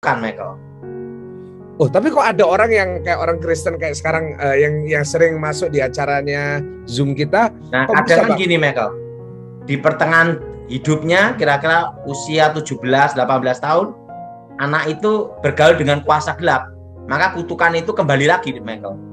kutukan, Michael. Oh, tapi kok ada orang yang kayak orang Kristen kayak sekarang yang sering masuk di acaranya Zoom kita. Nah, kadang kan gini, Michael. Di pertengahan hidupnya, kira-kira usia 17-18 tahun, anak itu bergaul dengan kuasa gelap. Maka kutukan itu kembali lagi, Michael.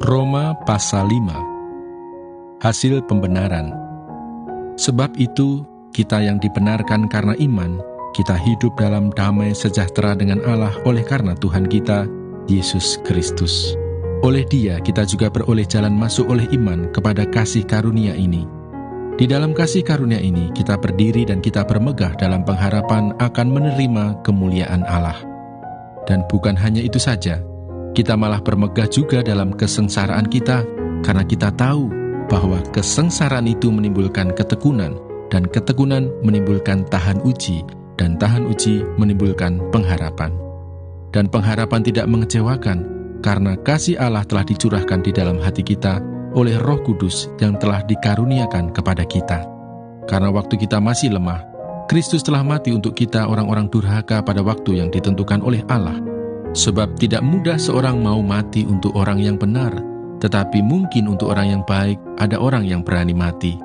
Roma pasal 5. Hasil pembenaran. Sebab itu, kita yang dibenarkan karena iman, kita hidup dalam damai sejahtera dengan Allah oleh karena Tuhan kita, Yesus Kristus. Oleh Dia, kita juga beroleh jalan masuk oleh iman kepada kasih karunia ini. Di dalam kasih karunia ini, kita berdiri dan kita bermegah dalam pengharapan akan menerima kemuliaan Allah. Dan bukan hanya itu saja, kita malah bermegah juga dalam kesengsaraan kita, karena kita tahu bahwa kesengsaraan itu menimbulkan ketekunan, dan ketekunan menimbulkan tahan uji, dan tahan uji menimbulkan pengharapan. Dan pengharapan tidak mengecewakan, karena kasih Allah telah dicurahkan di dalam hati kita oleh Roh Kudus yang telah dikaruniakan kepada kita. Karena waktu kita masih lemah, Kristus telah mati untuk kita orang-orang durhaka pada waktu yang ditentukan oleh Allah. Sebab tidak mudah seorang mau mati untuk orang yang benar, tetapi mungkin untuk orang yang baik ada orang yang berani mati.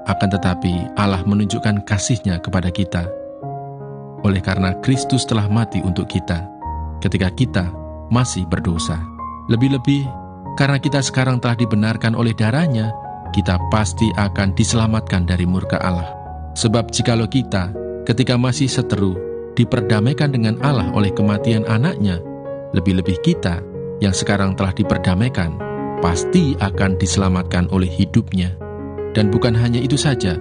Akan tetapi Allah menunjukkan kasih-Nya kepada kita, oleh karena Kristus telah mati untuk kita, ketika kita masih berdosa. Lebih-lebih, karena kita sekarang telah dibenarkan oleh darah-Nya, kita pasti akan diselamatkan dari murka Allah. Sebab jikalau kita, ketika masih seteru, diperdamaikan dengan Allah oleh kematian anaknya, lebih-lebih kita yang sekarang telah diperdamaikan, pasti akan diselamatkan oleh hidupnya. Dan bukan hanya itu saja,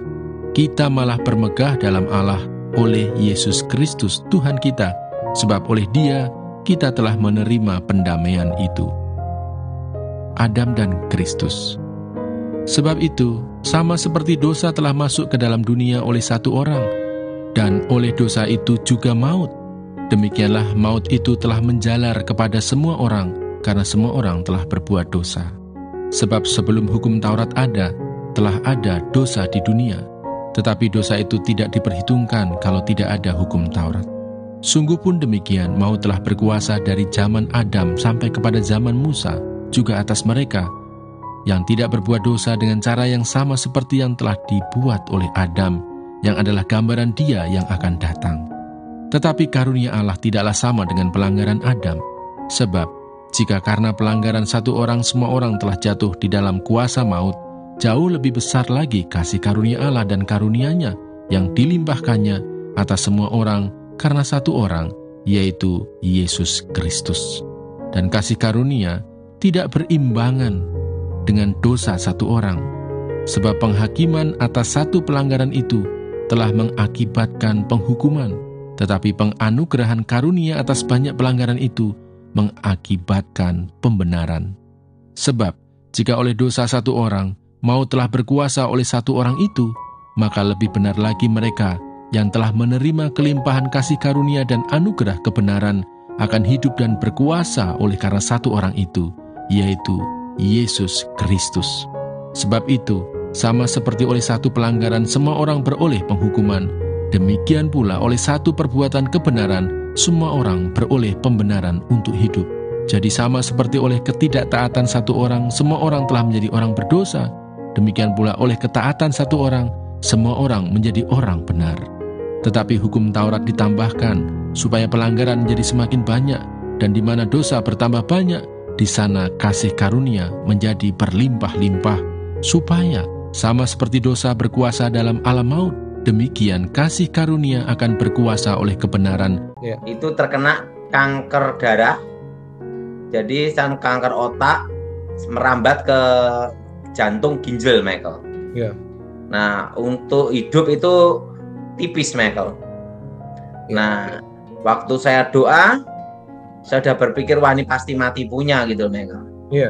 kita malah bermegah dalam Allah oleh Yesus Kristus Tuhan kita, sebab oleh Dia kita telah menerima pendamaian itu. Adam dan Kristus. Sebab itu, sama seperti dosa telah masuk ke dalam dunia oleh satu orang, dan oleh dosa itu juga maut. Demikianlah maut itu telah menjalar kepada semua orang, karena semua orang telah berbuat dosa. Sebab sebelum hukum Taurat ada, telah ada dosa di dunia. Tetapi dosa itu tidak diperhitungkan kalau tidak ada hukum Taurat. Sungguh pun demikian, maut telah berkuasa dari zaman Adam sampai kepada zaman Musa, juga atas mereka yang tidak berbuat dosa dengan cara yang sama seperti yang telah dibuat oleh Adam, yang adalah gambaran Dia yang akan datang. Tetapi karunia Allah tidaklah sama dengan pelanggaran Adam. Sebab, jika karena pelanggaran satu orang semua orang telah jatuh di dalam kuasa maut, jauh lebih besar lagi kasih karunia Allah dan karunia-Nya yang dilimpahkannya atas semua orang karena satu orang, yaitu Yesus Kristus. Dan kasih karunia tidak berimbangan dengan dosa satu orang. Sebab penghakiman atas satu pelanggaran itu telah mengakibatkan penghukuman, tetapi penganugerahan karunia atas banyak pelanggaran itu mengakibatkan pembenaran. Sebab, jika oleh dosa satu orang, maut telah berkuasa oleh satu orang itu, maka lebih benar lagi mereka yang telah menerima kelimpahan kasih karunia dan anugerah kebenaran akan hidup dan berkuasa oleh karena satu orang itu, yaitu Yesus Kristus. Sebab itu, sama seperti oleh satu pelanggaran semua orang beroleh penghukuman, demikian pula oleh satu perbuatan kebenaran semua orang beroleh pembenaran untuk hidup. Jadi sama seperti oleh ketidaktaatan satu orang semua orang telah menjadi orang berdosa, demikian pula oleh ketaatan satu orang semua orang menjadi orang benar. Tetapi hukum Taurat ditambahkan supaya pelanggaran menjadi semakin banyak, dan di mana dosa bertambah banyak, di sana kasih karunia menjadi berlimpah-limpah, supaya sama seperti dosa berkuasa dalam alam maut, demikian kasih karunia akan berkuasa oleh kebenaran. Ya. Itu terkena kanker darah, jadi kanker otak merambat ke jantung, ginjal, Michael. Ya. Nah, untuk hidup itu tipis, Michael. Ya. Nah, waktu saya doa, saya udah berpikir wah ini pasti mati punya gitu Michael. Iya.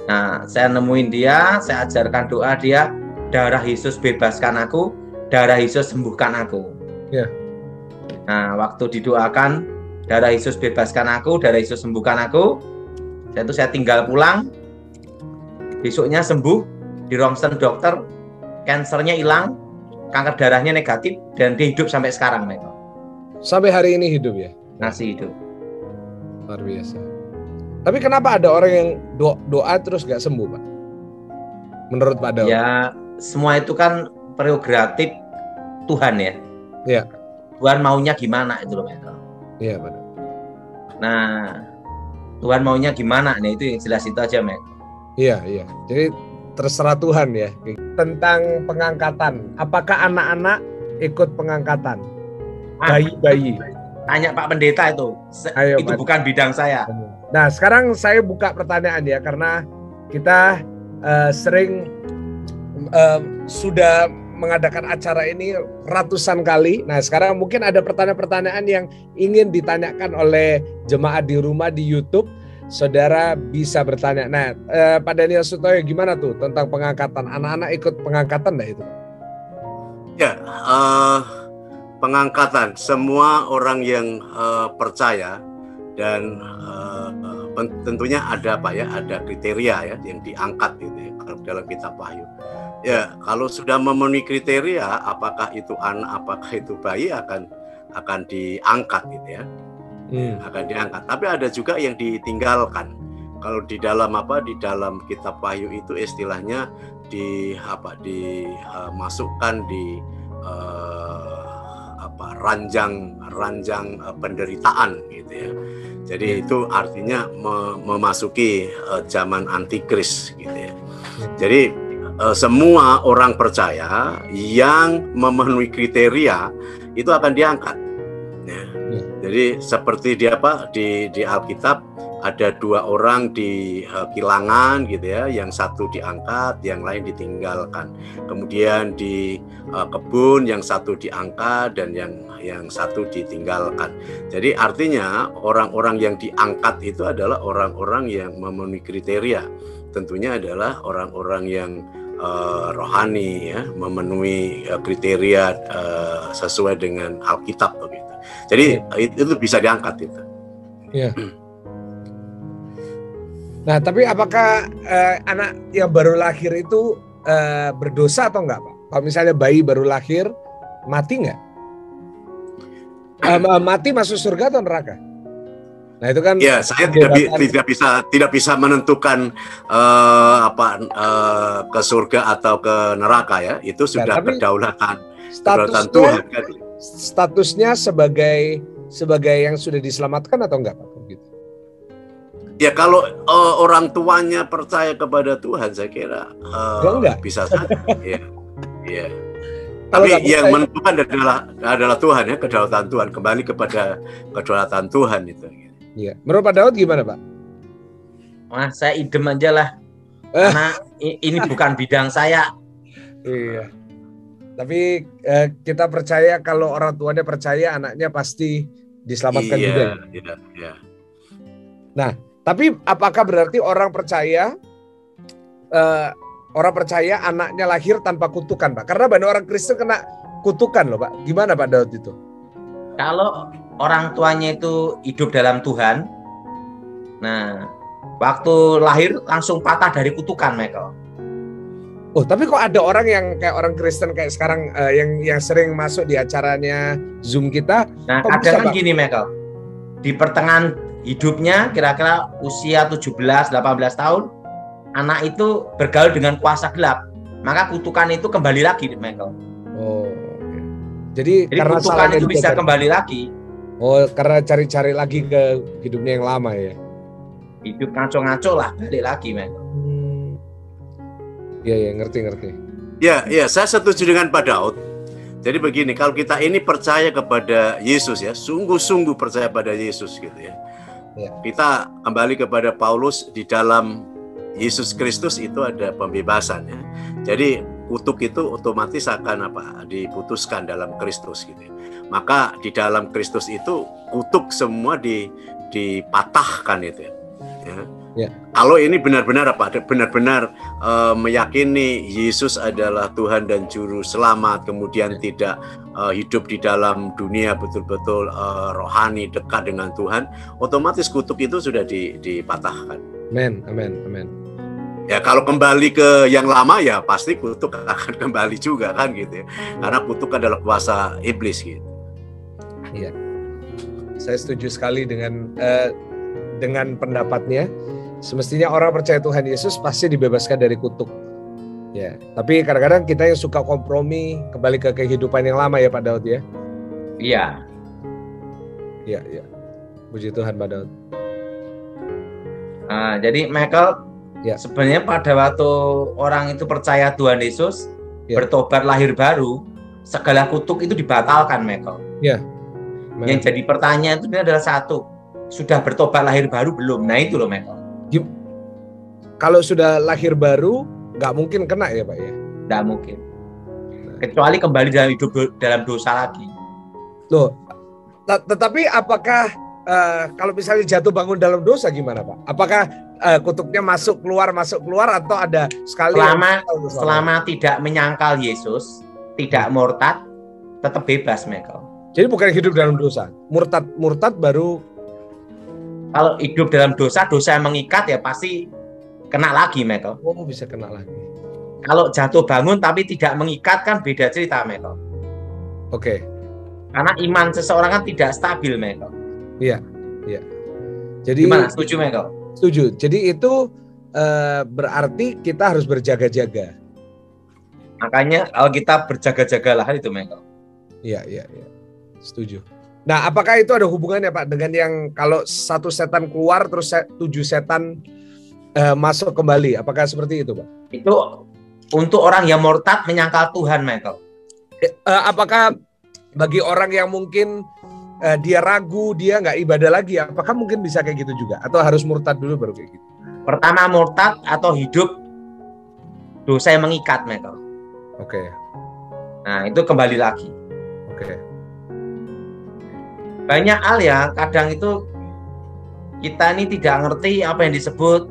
Nah, saya nemuin dia, saya ajarkan doa dia, darah Yesus bebaskan aku, darah Yesus sembuhkan aku. Iya. Nah, waktu didoakan, darah Yesus bebaskan aku, darah Yesus sembuhkan aku, saya tinggal pulang, besoknya sembuh, di ronsen dokter, kansernya hilang, kanker darahnya negatif, dan dia hidup sampai sekarang, Michael. Sampai hari ini hidup ya? Masih hidup. Luar biasa. Tapi kenapa ada orang yang doa terus gak sembuh, Pak? Menurut Pak Daud? Ya, semua itu kan prerogatif Tuhan ya. Iya. Tuhan maunya gimana itu loh, Michael. Iya, Pak. Nah, Tuhan maunya gimana? Nah, itu yang jelas itu aja, Michael. Iya, iya. Jadi terserah Tuhan ya. Tentang pengangkatan, apakah anak-anak ikut pengangkatan? Bayi-bayi. Tanya Pak Pendeta itu. Ayo, itu Pak. bukan bidang saya. Nah, sekarang saya buka pertanyaan ya, karena kita sering sudah mengadakan acara ini ratusan kali. Nah, sekarang mungkin ada pertanyaan-pertanyaan yang ingin ditanyakan oleh jemaat di rumah di YouTube. Saudara bisa bertanya. Nah, Pak Daniel Sutoyo gimana tuh tentang pengangkatan? Anak-anak ikut pengangkatan enggak itu? Ya, pengangkatan semua orang yang percaya dan tentunya ada apa ya, ada kriteria ya yang diangkat gitu ya kalau dalam kitab Wahyu. Ya, kalau sudah memenuhi kriteria, apakah itu anak, apakah itu bayi akan diangkat gitu ya. Akan diangkat. Tapi ada juga yang ditinggalkan. Kalau di dalam di dalam kitab Wahyu itu istilahnya dimasukkan di ranjang penderitaan gitu ya. Jadi itu artinya memasuki zaman antikris gitu ya. Jadi semua orang percaya yang memenuhi kriteria itu akan diangkat. Ya. Jadi seperti di Alkitab ada dua orang di kilangan gitu ya, yang satu diangkat, yang lain ditinggalkan. Kemudian di kebun yang satu diangkat dan yang satu ditinggalkan. Jadi artinya orang-orang yang diangkat itu adalah orang-orang yang memenuhi kriteria. Tentunya adalah orang-orang yang rohani ya, memenuhi kriteria sesuai dengan Alkitab begitu. Jadi itu bisa diangkat itu. Iya. Nah, tapi apakah anak yang baru lahir itu berdosa atau enggak, Pak? Kalau misalnya bayi baru lahir mati enggak? Mati masuk surga atau neraka? Nah, itu kan ya, saya tidak bisa menentukan ke surga atau ke neraka ya. Itu sudah kedaulatan Tuhan kan. Statusnya sebagai yang sudah diselamatkan atau enggak, Pak? Gitu. Ya, kalau orang tuanya percaya kepada Tuhan, saya kira bisa saja. Ya. Tapi yang menentukan adalah Tuhan ya, kedaulatan Tuhan. Kembali kepada kedaulatan Tuhan itu. Iya. Menurut Pak Daud gimana, Pak? Wah, saya idem aja lah. Karena ini bukan bidang saya. Iya. Tapi kita percaya kalau orang tuanya percaya, anaknya pasti diselamatkan juga. Iya. Nah, tapi apakah berarti orang percaya anaknya lahir tanpa kutukan, Pak? Karena banyak orang Kristen kena kutukan loh, Pak. Gimana Pak Daud itu? Kalau orang tuanya itu hidup dalam Tuhan, nah waktu lahir langsung patah dari kutukan, Michael. Oh, tapi kok ada orang yang kayak orang Kristen kayak sekarang yang sering masuk di acaranya Zoom kita? Nah, kadang kan gini, Michael. Di pertengahan hidupnya, kira-kira usia 17-18 tahun, anak itu bergaul dengan kuasa gelap. Maka kutukan itu kembali lagi, Michael. Oh, okay. Jadi karena kutukan itu bisa kembali lagi. Oh, karena cari-cari lagi ke hidupnya yang lama ya. Hidup ngaco-ngaco lah, balik lagi, Michael. Iya, ngerti. Ya, saya setuju dengan Pak Daud. Jadi begini, kalau kita ini percaya kepada Yesus ya, sungguh-sungguh percaya pada Yesus gitu ya. Kita kembali kepada Paulus, di dalam Yesus Kristus itu ada pembebasan ya. Jadi kutuk itu otomatis akan diputuskan dalam Kristus gitu. Maka di dalam Kristus itu kutuk semua dipatahkan itu ya. Ya. Kalau ini benar-benar benar-benar meyakini Yesus adalah Tuhan dan Juru Selamat, kemudian tidak hidup di dalam dunia betul-betul rohani dekat dengan Tuhan, otomatis kutuk itu sudah dipatahkan. Amin, amin, amin. Ya kalau kembali ke yang lama ya pasti kutuk akan kembali juga kan gitu ya. Karena kutuk adalah kuasa iblis gitu. Iya. Saya setuju sekali dengan pendapatnya. Semestinya orang percaya Tuhan Yesus pasti dibebaskan dari kutuk. Ya, tapi kadang-kadang kita yang suka kompromi kembali ke kehidupan yang lama ya Pak Daud ya. Iya. Iya, iya. Puji Tuhan Pak Daud. Nah, jadi Michael, ya. Sebenarnya pada waktu orang itu percaya Tuhan Yesus, ya. bertobat lahir baru, segala kutuk itu dibatalkan, Michael. Ya. Yang jadi pertanyaan itu adalah satu, sudah bertobat lahir baru belum? Nah itu loh, Michael. Kalau sudah lahir baru, nggak mungkin kena ya Pak ya? Nggak mungkin. Kecuali kembali dalam hidup dalam dosa lagi. Loh, tetapi apakah kalau misalnya jatuh bangun dalam dosa gimana Pak? Apakah kutuknya masuk keluar atau ada sekali? Selama tidak menyangkal Yesus, tidak murtad, tetap bebas, Michael. Jadi bukan hidup dalam dosa, murtad baru. Kalau hidup dalam dosa yang mengikat ya pasti kena lagi, Michael. Oh, bisa kena lagi. Kalau jatuh bangun tapi tidak mengikat kan beda cerita, Michael. Oke. Karena iman seseorang kan tidak stabil, Michael. Iya, iya. Jadi gimana? Setuju, Michael? Setuju. Jadi itu berarti kita harus berjaga-jaga. Makanya kalau kita berjaga-jagalah itu, Michael. Iya, iya, iya. Setuju. Nah, apakah itu ada hubungannya Pak dengan yang kalau satu setan keluar terus 7 setan masuk kembali? Apakah seperti itu Pak? Itu untuk orang yang murtad menyangkal Tuhan, Michael. Apakah bagi orang yang mungkin dia ragu, dia nggak ibadah lagi, apakah mungkin bisa kayak gitu juga? Atau harus murtad dulu baru kayak gitu? Pertama murtad atau hidup dosa yang mengikat, Michael. Oke. Nah, itu kembali lagi. Oke. Banyak hal ya, kadang itu kita ini tidak ngerti apa yang disebut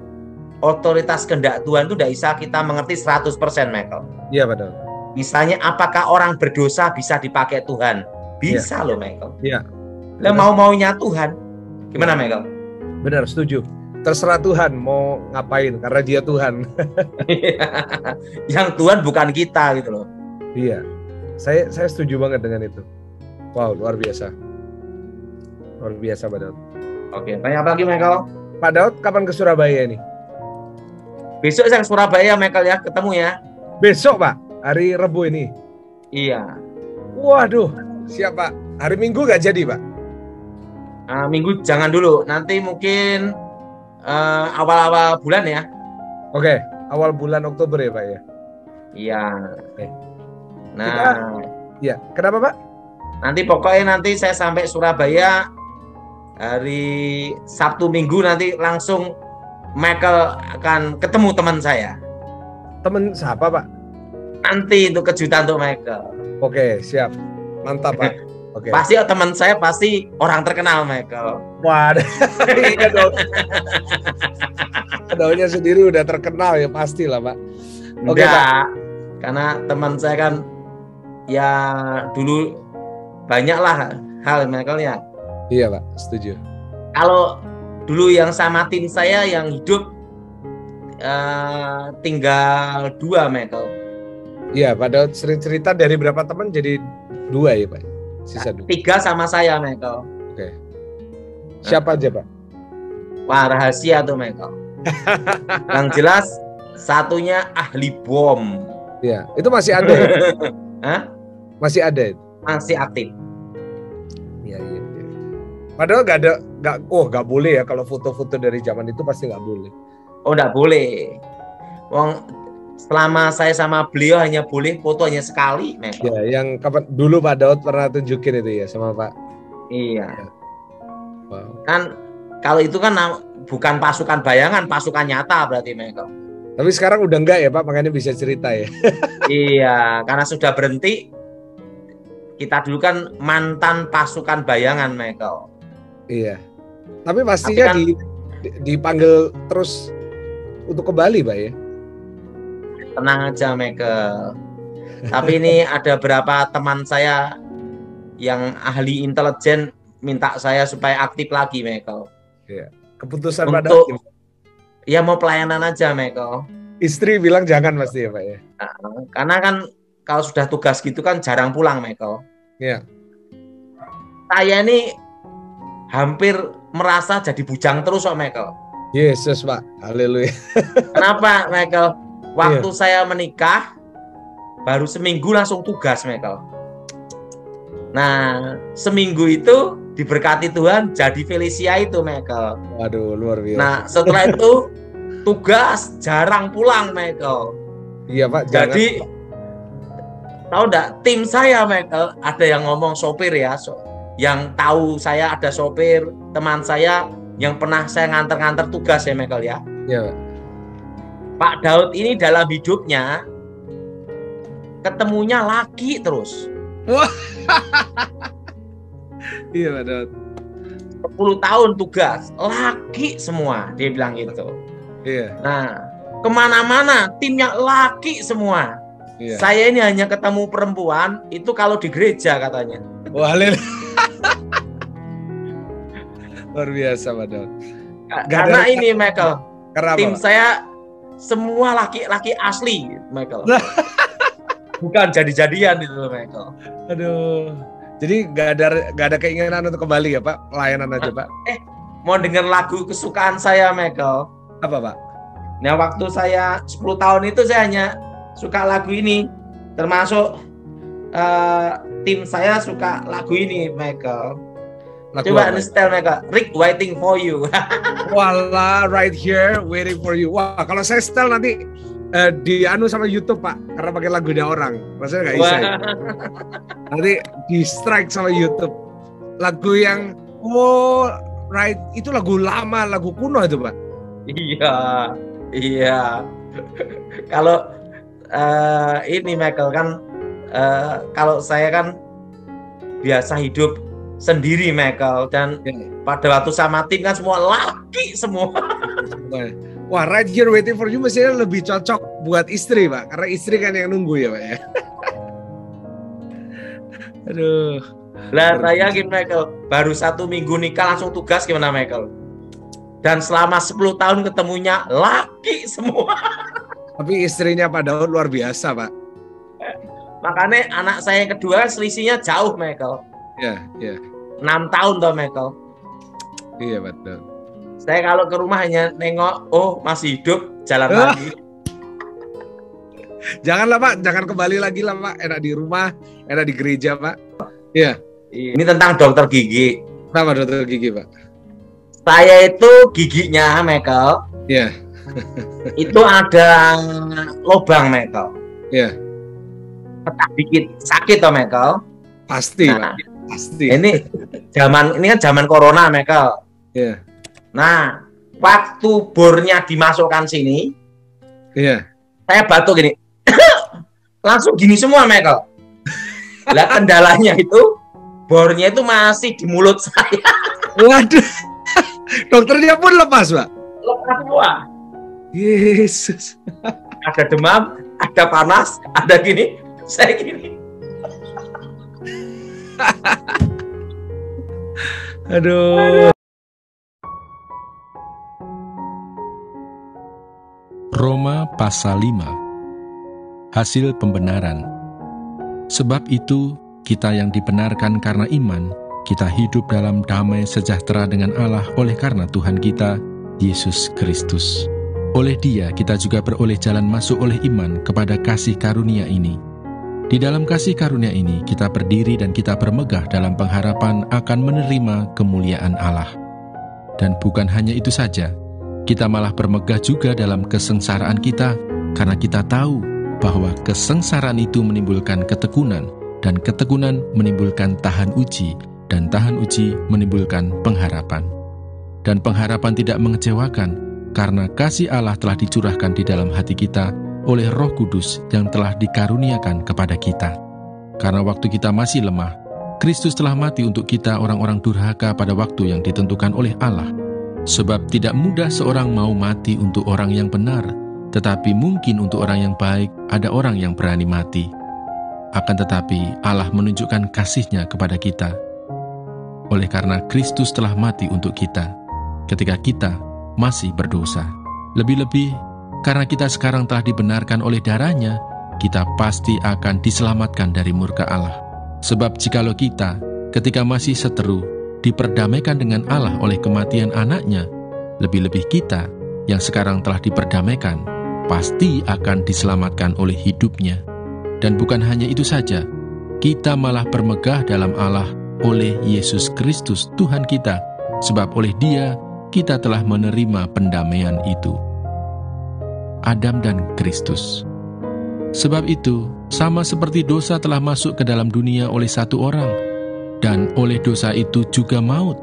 otoritas kehendak Tuhan itu tidak bisa kita mengerti 100%, Michael. Iya, betul. Misalnya apakah orang berdosa bisa dipakai Tuhan? Bisa loh, Michael. Iya. Lah mau-maunya Tuhan. Gimana, Michael? Benar, setuju. Terserah Tuhan mau ngapain karena dia Tuhan. Yang Tuhan bukan kita gitu loh. Iya. Saya setuju banget dengan itu. Wow, luar biasa. Luar biasa Pak Daud. Oke, tanya apa lagi, Michael? Pak Daud kapan ke Surabaya nih? Besok saya ke Surabaya, Michael ya, ketemu ya. Besok Pak, hari Rabu ini. Iya. Waduh, siap Pak. Hari Minggu nggak jadi Pak? Minggu jangan dulu, nanti mungkin awal-awal bulan ya. Oke, awal bulan Oktober ya Pak ya. Iya. Oke. Nah, ya, kenapa Pak? Nanti saya sampai Surabaya hari Sabtu Minggu, nanti langsung Michael akan ketemu teman saya. Teman siapa Pak? Nanti itu kejutan untuk Michael. Oke, siap. Mantap Pak. Oke. Pasti teman saya pasti orang terkenal, Michael. Waduh. Iya dong. Daunnya sendiri udah terkenal ya pastilah Pak. Oke Pak. Karena teman saya kan ya dulu banyaklah hal, Michael ya. Iya Pak, setuju. Kalau dulu yang sama tim saya yang hidup tinggal 2, Michael. Iya, pada sering cerita dari berapa teman jadi 2 ya Pak? Sisa 2. 3 sama saya, Michael. Oke. Siapa aja Pak? Wah, rahasia tuh, Michael. Yang jelas satunya ahli bom. Iya, itu masih ada ya? Hah? Masih ada itu? Masih aktif. Iya. Padahal nggak boleh ya kalau foto-foto dari zaman itu pasti nggak boleh. Oh, nggak boleh. Wong selama saya sama beliau hanya boleh foto hanya sekali, Michael. Ya, yang kapan dulu Pak Daud pernah tunjukin itu ya sama Pak. Iya. Wow. Kan kalau itu kan bukan pasukan bayangan, pasukan nyata berarti, Michael. Tapi sekarang udah enggak ya Pak, makanya bisa cerita ya. Iya, karena sudah berhenti. Kita dulu kan mantan pasukan bayangan, Michael. Iya. Tapi pastinya Tapi dipanggil terus untuk kembali, Pak ya. tenang aja Michael. Tapi ini ada beberapa teman saya yang ahli intelijen minta saya supaya aktif lagi Michael. Iya. Keputusan pada Untuk ya mau pelayanan aja Michael. istri bilang jangan pasti ya Pak ya. Karena kan kalau sudah tugas gitu kan jarang pulang Michael. Iya. Saya ini hampir merasa jadi bujang terus kok Michael. Yesus Pak, haleluya. Kenapa Michael? Waktu saya menikah baru seminggu langsung tugas Michael. Nah seminggu itu diberkati Tuhan jadi Felicia itu Michael. Waduh luar biasa. Nah setelah itu tugas jarang pulang Michael. Iya Pak. Jadi tahu enggak tim saya Michael ada yang ngomong sopir ya, yang tahu saya ada sopir teman saya yang pernah saya nganter-nganter tugas ya Michael ya. Iya Pak. Pak Daud ini dalam hidupnya ketemunya laki terus. Wah. Iya Pak Daud. 10 tahun tugas laki semua dia bilang gitu. Iya. Nah kemana-mana timnya laki semua. Iya. Saya ini hanya ketemu perempuan itu kalau di gereja katanya. Wah haleluya. Luar biasa Pak Daud. Karena ini Michael, Kenapa, tim Pak? saya semua laki-laki asli Michael. Bukan jadi-jadian itu Michael. Aduh. Jadi nggak ada keinginan untuk kembali ya Pak? Pelayanan aja Pak. Mau dengar lagu kesukaan saya Michael? Apa Pak? Nah waktu saya 10 tahun itu saya hanya suka lagu ini. Termasuk tim saya suka lagu ini Michael. Lagu Coba apa? setel Michael. Rick Waiting for You. Wala, right here waiting for you. Wah, kalau saya setel nanti di anu sama YouTube Pak, karena pakai lagunya orang. Rasanya nggak bisa. Ya? Nanti di strike sama YouTube. Lagu yang right itu lagu lama, lagu kuno itu Pak. Iya. Kalau ini Michael kan kalau saya kan biasa hidup sendiri Michael dan pada waktu sama tim kan semua laki semua. Wah, right here waiting for you mestinya lebih cocok buat istri Pak, karena istri kan yang nunggu ya Pak ya. Aduh. Lah saya gini Michael, baru 1 minggu nikah langsung tugas gimana Michael? Dan selama 10 tahun ketemunya laki semua. Tapi istrinya Pak Daud luar biasa Pak. Makanya anak saya yang kedua selisihnya jauh Michael. Iya. 6 tahun toh Michael. Iya Pak Daud. Saya kalau ke rumah hanya nengok, oh masih hidup, jalan lagi. Janganlah Pak, jangan kembali lagi lah Pak. Enak di rumah, enak di gereja Pak. Iya. Ini tentang dokter gigi. Kenapa dokter gigi Pak? Saya itu giginya Michael. Iya. Itu ada lubang Michael. Iya. Petak dikit, sakit toh Michael. Pasti Nah, Pak. Pasti. ini kan zaman corona Michael. Iya. Nah, waktu bornya dimasukkan sini, Iya. saya batuk gini. Langsung gini semua Michael. Lah kendalanya itu bornya itu masih di mulut saya. Waduh. Dokternya pun lepas Pak. Lepas semua. Yesus. Ada demam, ada panas, ada gini, saya gini. Aduh. Roma pasal 5. Hasil pembenaran. Sebab itu, kita yang dibenarkan karena iman, kita hidup dalam damai sejahtera dengan Allah oleh karena Tuhan kita, Yesus Kristus. Oleh Dia, kita juga beroleh jalan masuk oleh iman kepada kasih karunia ini. Di dalam kasih karunia ini, kita berdiri dan kita bermegah dalam pengharapan akan menerima kemuliaan Allah. Dan bukan hanya itu saja, kita malah bermegah juga dalam kesengsaraan kita, karena kita tahu bahwa kesengsaraan itu menimbulkan ketekunan, dan ketekunan menimbulkan tahan uji, dan tahan uji menimbulkan pengharapan. Dan pengharapan tidak mengecewakan, karena kasih Allah telah dicurahkan di dalam hati kita oleh Roh Kudus yang telah dikaruniakan kepada kita. Karena waktu kita masih lemah, Kristus telah mati untuk kita orang-orang durhaka pada waktu yang ditentukan oleh Allah. Sebab tidak mudah seorang mau mati untuk orang yang benar, tetapi mungkin untuk orang yang baik ada orang yang berani mati. Akan tetapi Allah menunjukkan kasih-Nya kepada kita, oleh karena Kristus telah mati untuk kita, ketika kita masih berdosa. Lebih-lebih, karena kita sekarang telah dibenarkan oleh darah-Nya, kita pasti akan diselamatkan dari murka Allah. Sebab jikalau kita, ketika masih seteru, diperdamaikan dengan Allah oleh kematian Anak-Nya, lebih-lebih kita yang sekarang telah diperdamaikan, pasti akan diselamatkan oleh hidup-Nya. Dan bukan hanya itu saja, kita malah bermegah dalam Allah oleh Yesus Kristus Tuhan kita, sebab oleh Dia kita telah menerima pendamaian itu. Adam dan Kristus. Sebab itu, sama seperti dosa telah masuk ke dalam dunia oleh satu orang, dan oleh dosa itu juga maut,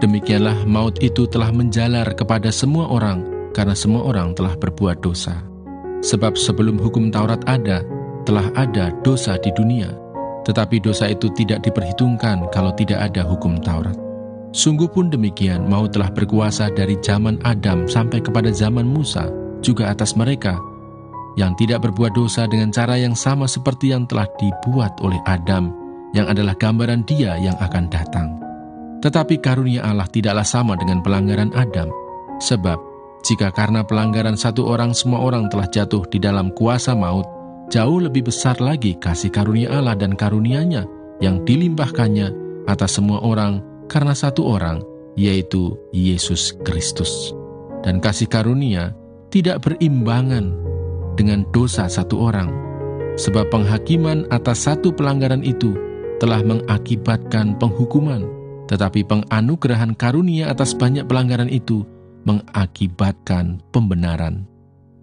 demikianlah maut itu telah menjalar kepada semua orang, karena semua orang telah berbuat dosa. Sebab sebelum hukum Taurat ada, telah ada dosa di dunia, tetapi dosa itu tidak diperhitungkan kalau tidak ada hukum Taurat. Sungguh pun demikian, maut telah berkuasa dari zaman Adam sampai kepada zaman Musa, juga atas mereka yang tidak berbuat dosa dengan cara yang sama seperti yang telah dibuat oleh Adam, yang adalah gambaran Dia yang akan datang. Tetapi karunia Allah tidaklah sama dengan pelanggaran Adam, sebab jika karena pelanggaran satu orang semua orang telah jatuh di dalam kuasa maut, jauh lebih besar lagi kasih karunia Allah dan karunia-Nya yang dilimpahkannya atas semua orang karena satu orang, yaitu Yesus Kristus. Dan kasih karunia tidak berimbangan dengan dosa satu orang, sebab penghakiman atas satu pelanggaran itu telah mengakibatkan penghukuman, tetapi penganugerahan karunia atas banyak pelanggaran itu mengakibatkan pembenaran.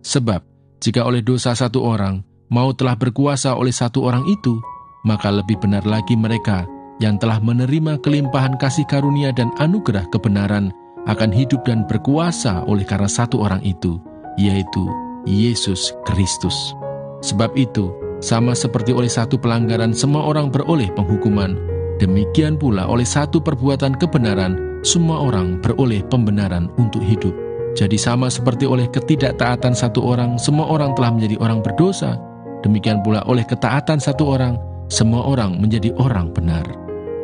Sebab jika oleh dosa satu orang maut telah berkuasa oleh satu orang itu, maka lebih benar lagi mereka yang telah menerima kelimpahan kasih karunia dan anugerah kebenaran akan hidup dan berkuasa oleh karena satu orang itu, yaitu Yesus Kristus. Sebab itu, sama seperti oleh satu pelanggaran semua orang beroleh penghukuman, demikian pula oleh satu perbuatan kebenaran semua orang beroleh pembenaran untuk hidup. Jadi sama seperti oleh ketidaktaatan satu orang semua orang telah menjadi orang berdosa, demikian pula oleh ketaatan satu orang semua orang menjadi orang benar.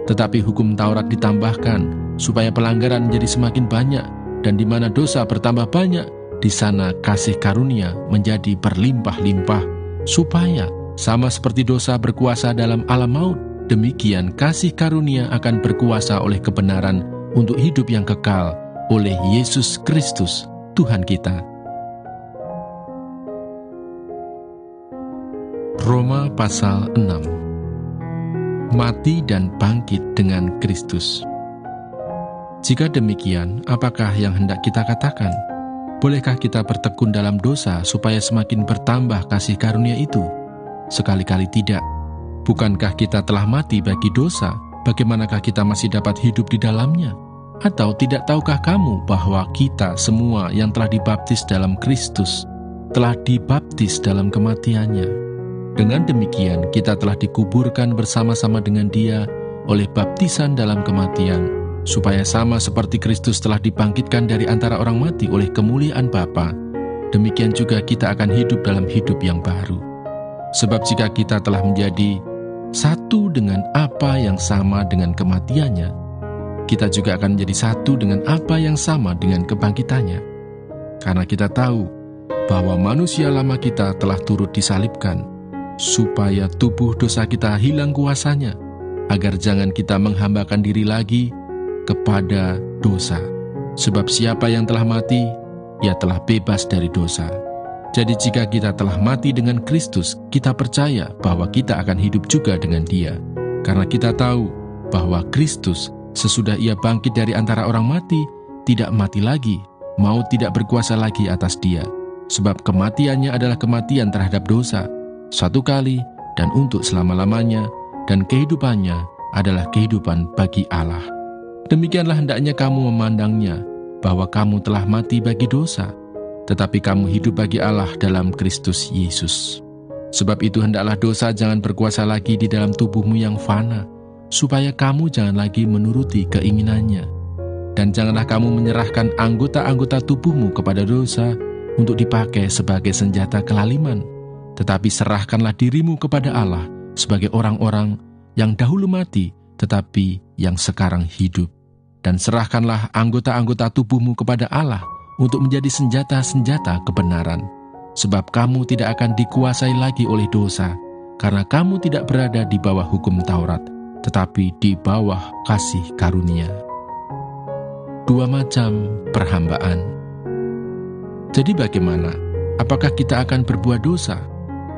Tetapi hukum Taurat ditambahkan supaya pelanggaran menjadi semakin banyak, dan di mana dosa bertambah banyak, di sana kasih karunia menjadi berlimpah-limpah, supaya sama seperti dosa berkuasa dalam alam maut, demikian kasih karunia akan berkuasa oleh kebenaran untuk hidup yang kekal oleh Yesus Kristus Tuhan kita. Roma pasal 6. Mati dan bangkit dengan Kristus. Jika demikian, apakah yang hendak kita katakan? Bolehkah kita bertekun dalam dosa supaya semakin bertambah kasih karunia itu? Sekali-kali tidak. Bukankah kita telah mati bagi dosa? Bagaimanakah kita masih dapat hidup di dalamnya? Atau tidak tahukah kamu bahwa kita semua yang telah dibaptis dalam Kristus telah dibaptis dalam kematiannya? Dengan demikian kita telah dikuburkan bersama-sama dengan Dia oleh baptisan dalam kematian, supaya sama seperti Kristus telah dibangkitkan dari antara orang mati oleh kemuliaan Bapa, demikian juga kita akan hidup dalam hidup yang baru. Sebab jika kita telah menjadi satu dengan apa yang sama dengan kematiannya, kita juga akan menjadi satu dengan apa yang sama dengan kebangkitannya. Karena kita tahu bahwa manusia lama kita telah turut disalibkan, supaya tubuh dosa kita hilang kuasanya, agar jangan kita menghambakan diri lagi kepada dosa. Sebab siapa yang telah mati, ia telah bebas dari dosa. Jadi jika kita telah mati dengan Kristus, kita percaya bahwa kita akan hidup juga dengan Dia. Karena kita tahu bahwa Kristus sesudah Ia bangkit dari antara orang mati, tidak mati lagi, maut tidak berkuasa lagi atas Dia. Sebab kematiannya adalah kematian terhadap dosa, satu kali dan untuk selama-lamanya, dan kehidupannya adalah kehidupan bagi Allah. Demikianlah hendaknya kamu memandangnya, bahwa kamu telah mati bagi dosa, tetapi kamu hidup bagi Allah dalam Kristus Yesus. Sebab itu hendaklah dosa jangan berkuasa lagi di dalam tubuhmu yang fana, supaya kamu jangan lagi menuruti keinginannya. Dan janganlah kamu menyerahkan anggota-anggota tubuhmu kepada dosa untuk dipakai sebagai senjata kelaliman, tetapi serahkanlah dirimu kepada Allah sebagai orang-orang yang dahulu mati, tetapi yang sekarang hidup. Dan serahkanlah anggota-anggota tubuhmu kepada Allah untuk menjadi senjata-senjata kebenaran, sebab kamu tidak akan dikuasai lagi oleh dosa, karena kamu tidak berada di bawah hukum Taurat, tetapi di bawah kasih karunia. Dua macam perhambaan. Jadi bagaimana? Apakah kita akan berbuat dosa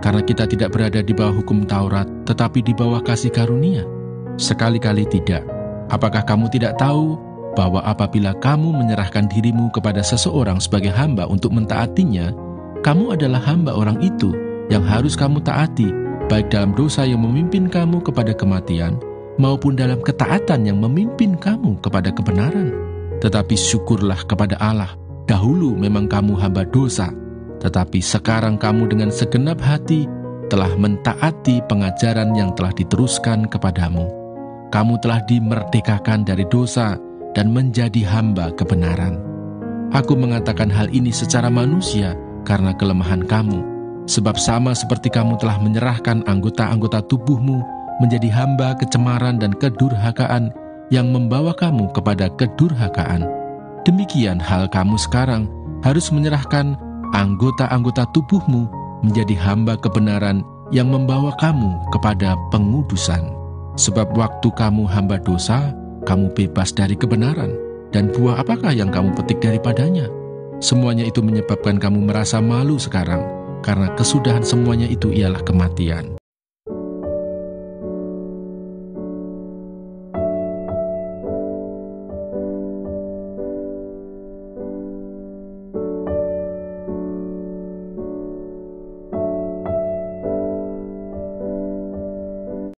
karena kita tidak berada di bawah hukum Taurat, tetapi di bawah kasih karunia? Sekali-kali tidak. Apakah kamu tidak tahu bahwa apabila kamu menyerahkan dirimu kepada seseorang sebagai hamba untuk mentaatinya, kamu adalah hamba orang itu yang harus kamu taati, baik dalam dosa yang memimpin kamu kepada kematian, maupun dalam ketaatan yang memimpin kamu kepada kebenaran. Tetapi syukurlah kepada Allah, dahulu memang kamu hamba dosa, tetapi sekarang kamu dengan segenap hati telah mentaati pengajaran yang telah diteruskan kepadamu. Kamu telah dimerdekakan dari dosa dan menjadi hamba kebenaran. Aku mengatakan hal ini secara manusia karena kelemahan kamu, sebab sama seperti kamu telah menyerahkan anggota-anggota tubuhmu menjadi hamba kecemaran dan kedurhakaan yang membawa kamu kepada kedurhakaan, demikian hal kamu sekarang harus menyerahkan anggota-anggota tubuhmu menjadi hamba kebenaran yang membawa kamu kepada pengudusan. Sebab waktu kamu hamba dosa, kamu bebas dari kebenaran, dan buah apakah yang kamu petik daripadanya? Semuanya itu menyebabkan kamu merasa malu sekarang, karena kesudahan semuanya itu ialah kematian.